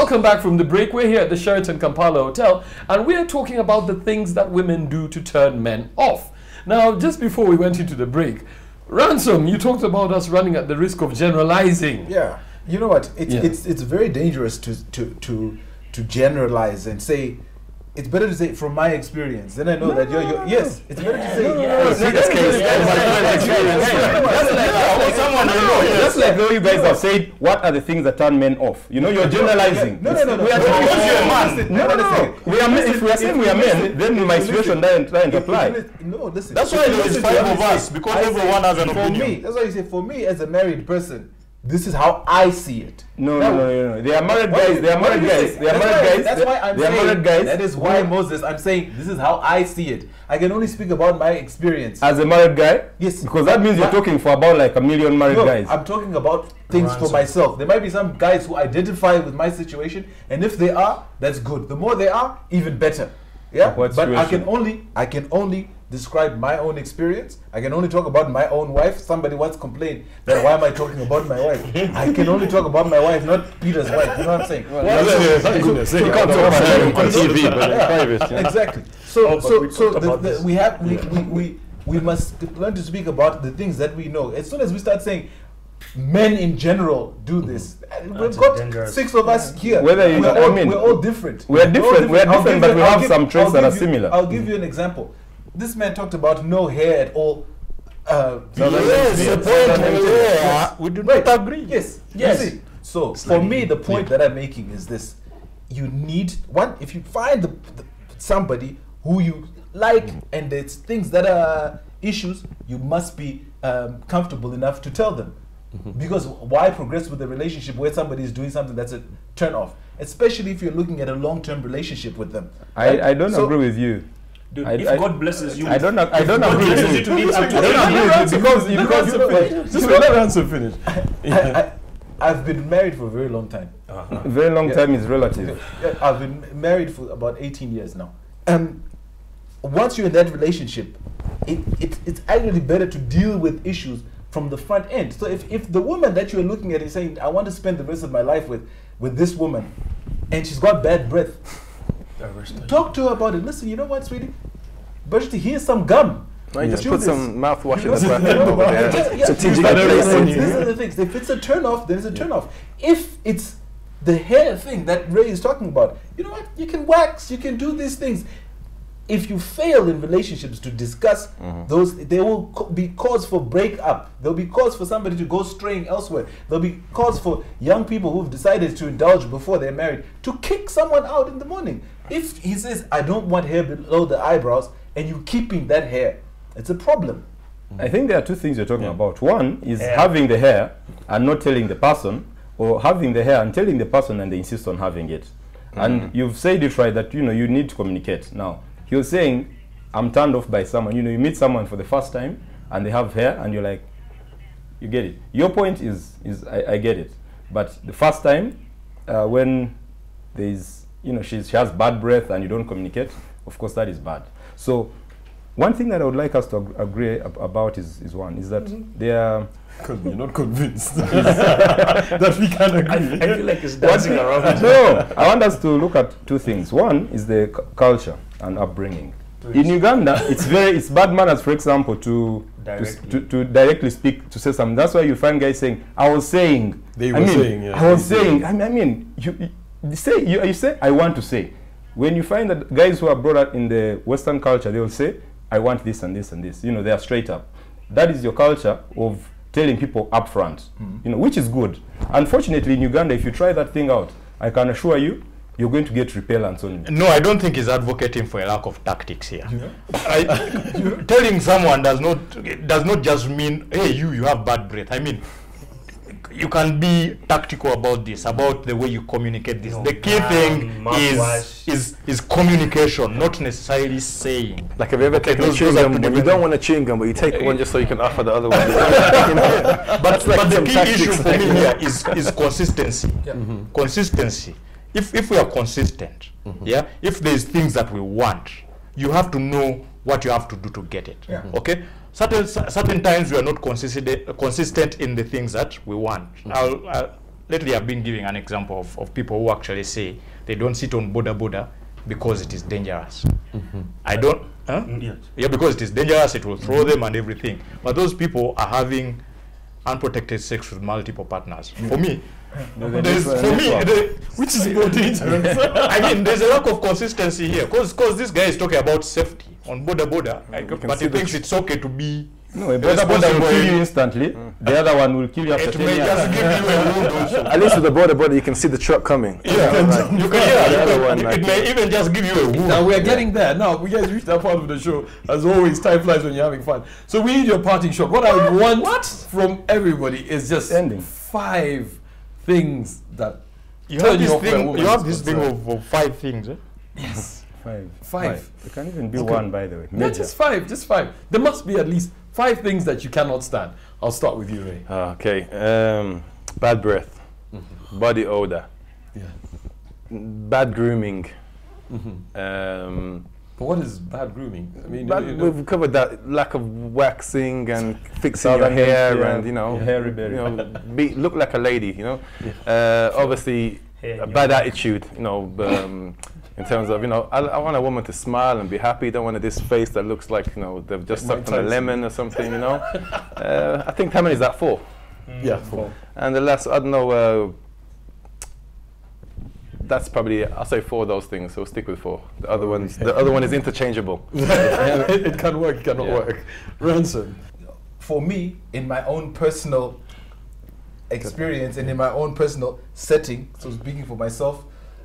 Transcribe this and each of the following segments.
Welcome back from the break. We're here at the Sheraton Kampala Hotel, and we're talking about the things that women do to turn men off. Now, just before we went into the break, Ransom, you talked about us running at the risk of generalizing. Yeah, you know what? It's very dangerous to generalize and say. It's better to say from my experience. Then I know that you're yes. It's better to say Just like though you guys have said, what are the things that turn men off? You know, you're generalizing. No. We are men. If we are saying we are men, then my situation doesn't apply. No, listen. That's why there is 5 of us, because everyone has an opinion. For me, that's why you say, for me as a married person, this is how I see it. No. They are married guys. They are married guys. They are married guys. That's why I'm saying. That is why, Moses, I'm saying this is how I see it. I can only speak about my experience. As a married guy? Yes. Because that means you're talking for about like 1 million married guys. I'm talking about things for myself. There might be some guys who identify with my situation, and if they are, that's good. The more they are, even better. Yeah. But I can only describe my own experience. I can only talk about my own wife. Somebody once complained that why am I talking about my wife? I can only talk about my wife, not Peter's wife. You know what I'm saying? You can't talk about it on TV, but in private. Yeah. Exactly. We must learn to speak about the things that we know. As soon as we start saying men in general do this, we've got 6 of us here. We're all different. We're different, but we have some traits that are similar. I'll give you an example. This man talked about no hair at all. We do not agree. Yes. See, so for me, the point that I'm making is this: you need one. If you find somebody who you like, and there's things that are issues, you must be comfortable enough to tell them. Because why progress with a relationship where somebody is doing something that's a turn off, especially if you're looking at a long-term relationship with them? Right? I don't agree with you. Dude, if God blesses you, I don't agree with you. Just let Ransom finish. I've been married for a very long time. Very long time is relative. I've been married for about 18 years now. Once you're in that relationship, it's actually better to deal with issues from the front end. So if the woman that you're looking at is saying, I want to spend the rest of my life with this woman, and she's got bad breath, talk to her about it. Listen, you know what, sweetie? But here's some gum. I just put some mouthwash in the These are the things. If it's a turn off, then it's a turn off. If it's the hair thing that Ray is talking about, you know what? You can wax, you can do these things. If you fail in relationships to discuss those, there will be cause for breakup. There'll be cause for somebody to go straying elsewhere. There'll be cause for young people who've decided to indulge before they're married to kick someone out in the morning. If he says, I don't want hair below the eyebrows, and you're keeping that hair, it's a problem. I think there are 2 things you're talking about. One is having the hair and not telling the person, or having the hair and telling the person and they insist on having it. And you've said it right that, you know, you need to communicate. Now, he was saying, I'm turned off by someone. You know, you meet someone for the first time and they have hair and you're like, you get it. Your point is I get it. But the first time when there's, you know, she has bad breath and you don't communicate, of course that is bad. So one thing that I would like us to agree about is that they are... Because you're not convinced that we can agree. I feel like it's dancing around. No, I want us to look at 2 things. One is the culture and upbringing. In Uganda, it's bad manners, for example, to directly speak, to say something. That's why you find guys saying, I was saying. I mean, you say, I want to say. When you find that guys who are brought up in the Western culture, they will say, I want this and this and this. You know, they are straight up. That is your culture of telling people up front, you know, which is good. Unfortunately, in Uganda, if you try that thing out, I can assure you, you're going to get repellents on you. No, I don't think he's advocating for a lack of tactics here. Yeah. Telling someone does not just mean, hey, you have bad breath. I mean, you can be tactical about this, about the way you communicate this. The key thing is communication, not necessarily saying. Like, have you ever taken a chewing gum when you don't want a chewing gum, but you take one just so you can offer the other one? But the key issue for me here is consistency. Consistency. If we are consistent, if there's things that we want, you have to know what you have to do to get it. Okay? Certain times we are not consistent in the things that we want. lately I've been giving an example of people who actually say they don't sit on border because it is dangerous. I don't, Yes. yeah, because it is dangerous, it will throw them and everything. But those people are having unprotected sex with multiple partners. For me, Which is more dangerous. I mean, there's a lack of consistency here. Because this guy is talking about safety on border. But he thinks it's okay to be... No, a border will kill you instantly. The other one will kill you after It 10 may years. just give you a wound also. At least with the border, you can see the truck coming. Yeah, you can, like- it may even just give you a wound. Now we're getting there. Now we guys reached that part of the show. As always, time flies when you're having fun. So we need your parting shot. What I want from everybody is just Ending. 5 things that You turn have this off where a thing. woman You have is this thing concerned. of 5 things. Eh? Yes. 5. It can even be Okay. 1, by the way. Yeah, Major. just 5. Just 5. There must be at least 5 things that you cannot stand. I'll start with you, Ray. Okay. Bad breath, body odor, Yeah. bad grooming. But what is bad grooming? I mean, We've covered that, lack of waxing and fixing your Southern hair, yeah, and hairy berry. look like a lady. Obviously, a bad attitude. In terms of, I want a woman to smile and be happy. Don't want this face that looks like, they've just Mike sucked on a Tyson. lemon or something. I think how many is that? 4. yeah. 4. And the last, I don't know. That's probably, I'll say 4 of those things. So we'll stick with 4. The other one is interchangeable. It can work. It cannot work. Ransom. For me, in my own personal experience and in my own personal setting, so speaking for myself,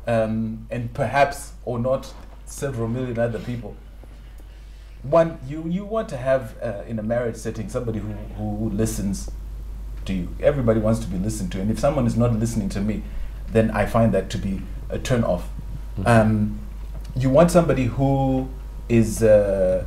and perhaps or not several million other people. One, you want to have in a marriage setting somebody who listens to you. Everybody wants to be listened to, and if someone is not listening to me, then I find that to be a turn off. You want somebody who is a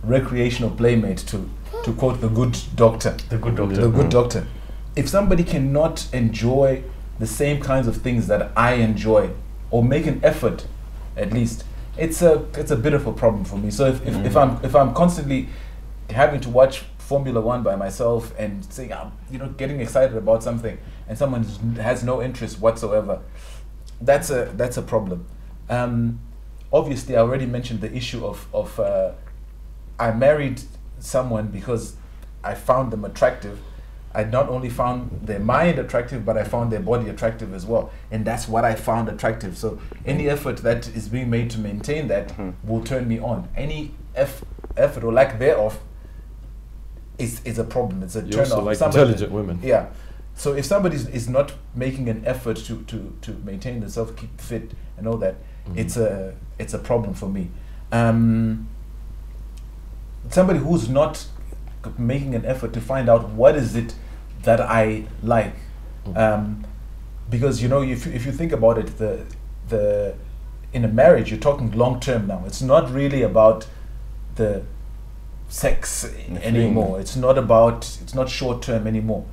recreational playmate, to quote the good doctor. The good doctor. The good doctor. If somebody cannot enjoy the same kinds of things that I enjoy, or make an effort, at least, it's a bit of a problem for me. So if I'm constantly having to watch Formula One by myself and saying, getting excited about something, and someone has no interest whatsoever, that's a problem. Obviously, I already mentioned the issue of I married someone because I found them attractive. I not only found their mind attractive, but I found their body attractive as well. And that's what I found attractive. So any effort that is being made to maintain that will turn me on. Any effort or lack thereof is a problem. It's a You turn also off. like Somebody- intelligent women. Yeah. So if somebody is not making an effort to maintain themselves, keep fit and all that, it's a problem for me. Somebody who's not making an effort to find out what is it that I like, because if you think about it, the in a marriage you're talking long term now. It's not really about the sex anymore. It's not short term anymore,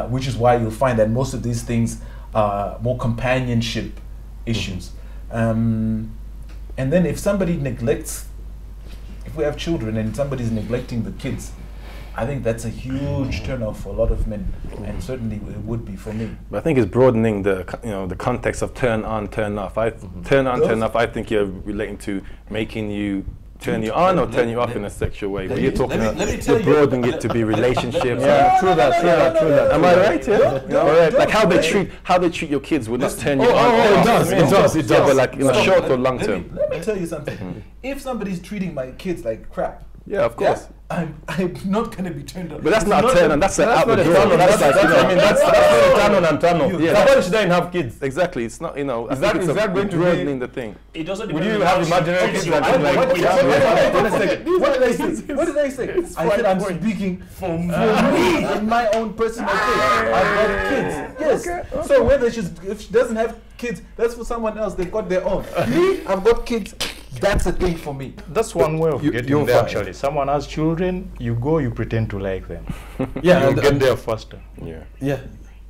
which is why you'll find that most of these things are more companionship issues. And then if somebody neglects, if we have children and somebody's neglecting the kids, I think that's a huge turnoff for a lot of men, and certainly it would be for me. But I think it's broadening the context of turn on, turn off. Turn on, turn off. I think you're relating to making you turn you on or turn you off in a sexual way. But you're talking let me about tell you're you- broadening it to be relationships. Yeah, true that. Am I right? Yeah. No, Correct. no, Like how no. they treat your kids would not turn you on. it does, Yeah, it does. Yeah, but like in a short or long Let term. me tell you something. If somebody's treating my kids like crap, Yeah, of course. I'm not going to be turned on. But that's not a turn on. That's an out the not a door. turn on. That's like That's not a turn on and turn off. Yeah. Somebody shouldn't have kids. exactly. It's not. I Is think that- it's is that going to be- broadening the thing? It also Would depends you on have how imaginary she- kids she- that I- look like- I- What did I say? What did I say? I said I'm speaking for me in my own personal case. I've got kids. Yes. So if she doesn't have kids, that's for someone else. They've got their own. Me, I've got kids. That's a thing for me. That's one way of getting you're there fine. actually. Someone has children, you pretend to like them. Yeah, You'll and- get there faster. Yeah. Yeah.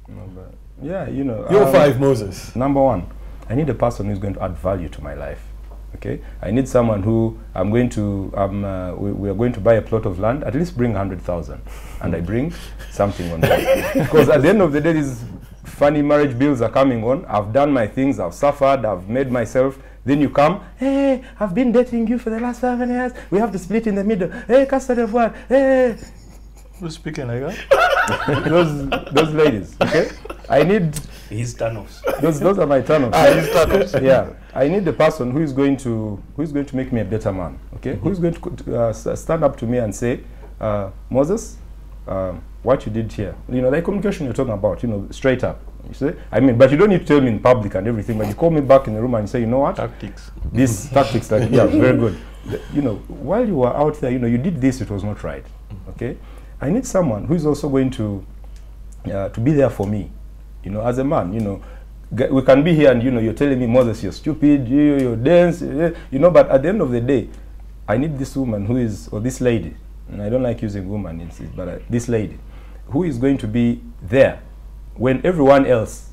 No, but yeah, You're 5, Moses. Number 1, I need a person who's going to add value to my life. Okay, I need someone who we are going to buy a plot of land. At least bring 100,000, and I bring something on that. Because at the end of the day, funny marriage bills are coming on. I've done my things. I've suffered. I've made myself. Then you come, hey, I've been dating you for the last 7 years. We have to split in the middle. Hey, custody of what? Hey. Who's speaking like that? those ladies, okay? I need... His turn-offs. Those are my turn-offs. His turn-offs. Yeah. I need the person who is going to make me a better man, okay? Who is going to stand up to me and say, Moses, what you did here, you know, like communication you're talking about, you know, straight up. You see? I mean, but you don't need to tell me in public and everything, but you call me back in the room and say, you know what? Tactics. These tactics, like, yeah, very good. You know, while you were out there, you know, you did this, it was not right, okay? I need someone who is also going to be there for me, you know, as a man, you know. We can be here and, you know, you're telling me, Moses, you're stupid, you're dense, you know, but at the end of the day, I need this woman who is, or this lady, and I don't like using woman, but this lady, who is going to be there when everyone else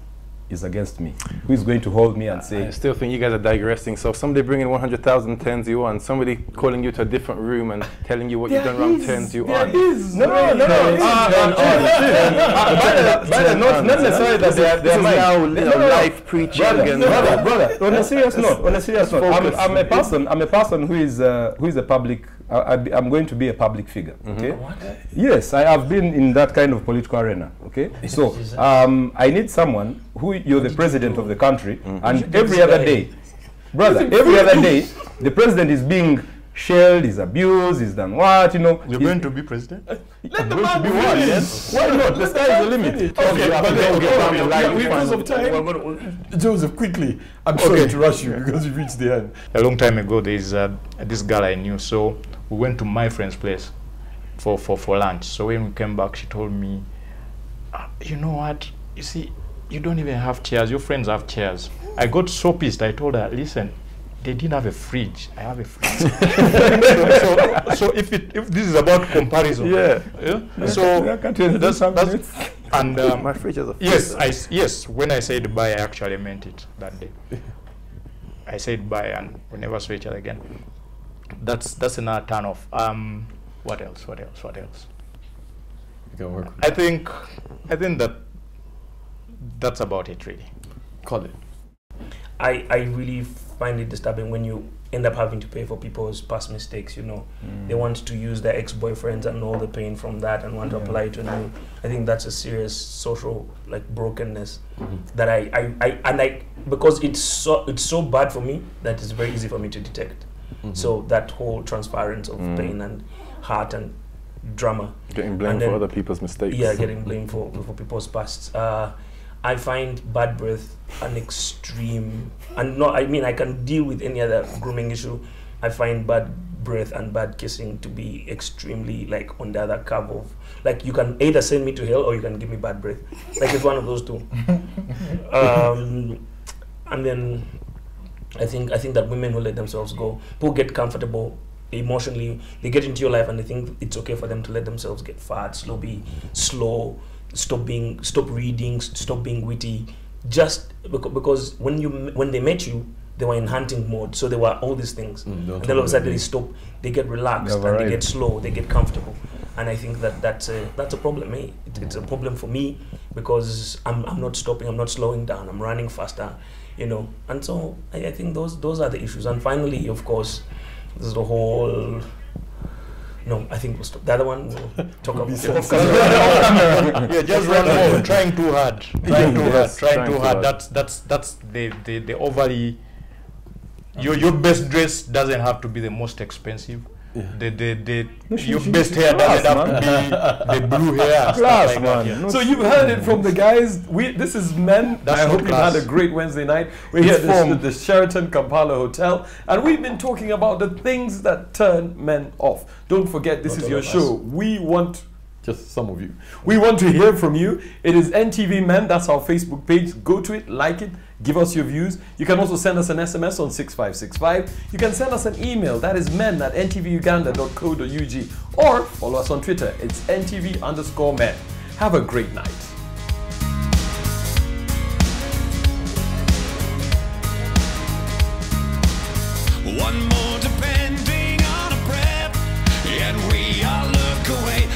is against me, who is going to hold me and say... I still think you guys are digressing. So somebody bringing 100,000 turns you on, somebody calling you to a different room and telling you what you've done wrong turns you on. No. Not necessarily that they are now life preaching. Brother, on a serious note, I'm a person who is a public... I'm going to be a public figure, okay? What? Yes, I have been in that kind of political arena, okay? So, I need someone who, you're the president of the country, and every other day, brother, every other day, the president is being shelled, is abused, is done what, you know. You're going to be president? Let the man be what, yes? Why not? The sky is the limit. Okay, because of time. Joseph, quickly. I'm sorry to rush you because you reached the end. A long time ago, there's this girl I knew, so we went to my friend's place for lunch. So when we came back, she told me, you know what, you see, you don't even have chairs, your friends have chairs. I got so pissed, I told her, listen, they didn't have a fridge, I have a fridge. so if this is about comparison, so that's and my fridge has a fridge. yes, when I said bye, I actually meant it that day. I said bye and we never saw each other again. That's another turn off. What else? You can work with I think that's about it, really. Call it. I really find it disturbing when you end up having to pay for people's past mistakes, you know. They want to use their ex-boyfriends and all the pain from that and want to apply it to new. I think that's a serious social brokenness that I because it's so bad for me that it's very easy for me to detect. So that whole transference of pain and heart and drama. Getting blamed for other people's mistakes. Yeah, getting blamed for people's pasts. I find bad breath an extreme, and I can deal with any other grooming issue. I find bad breath and bad kissing to be extremely on the other curve of, you can either send me to hell or you can give me bad breath. It's one of those two. And then I think that women who let themselves go, who get comfortable emotionally, they get into your life and they think it's okay for them to let themselves get fat, slow, stop reading, stop being witty, just because when they met you, they were in hunting mode, so there were all these things, and then all of a sudden they stop, they get relaxed, and they get slow, they get comfortable, and I think that's a problem. It's a problem for me because I'm not stopping, I'm not slowing down, I'm running faster, and so I think those are the issues. And finally, of course, there's the whole. No, I think we'll stop. The other one we'll talk about. Yeah, just run more. Trying too hard. Trying too hard. That's the overly. Your best dress doesn't have to be the most expensive. Yeah. Your best hair doesn't have to be the blue hair. Class, man. Yeah. So you've heard it from the guys. This is men. I hope you had a great Wednesday night. We're here at the Sheraton Kampala Hotel, and we've been talking about the things that turn men off. Don't forget, this is your show. We want, just some of you, we want to hear from you. It is NTV Men. That's our Facebook page. Go to it, like it, give us your views. You can also send us an SMS on 6565. You can send us an email. That is men@ntvuganda.co.ug, or follow us on Twitter. It's NTV_men. Have a great night. One more depending on a breath, and we all look away.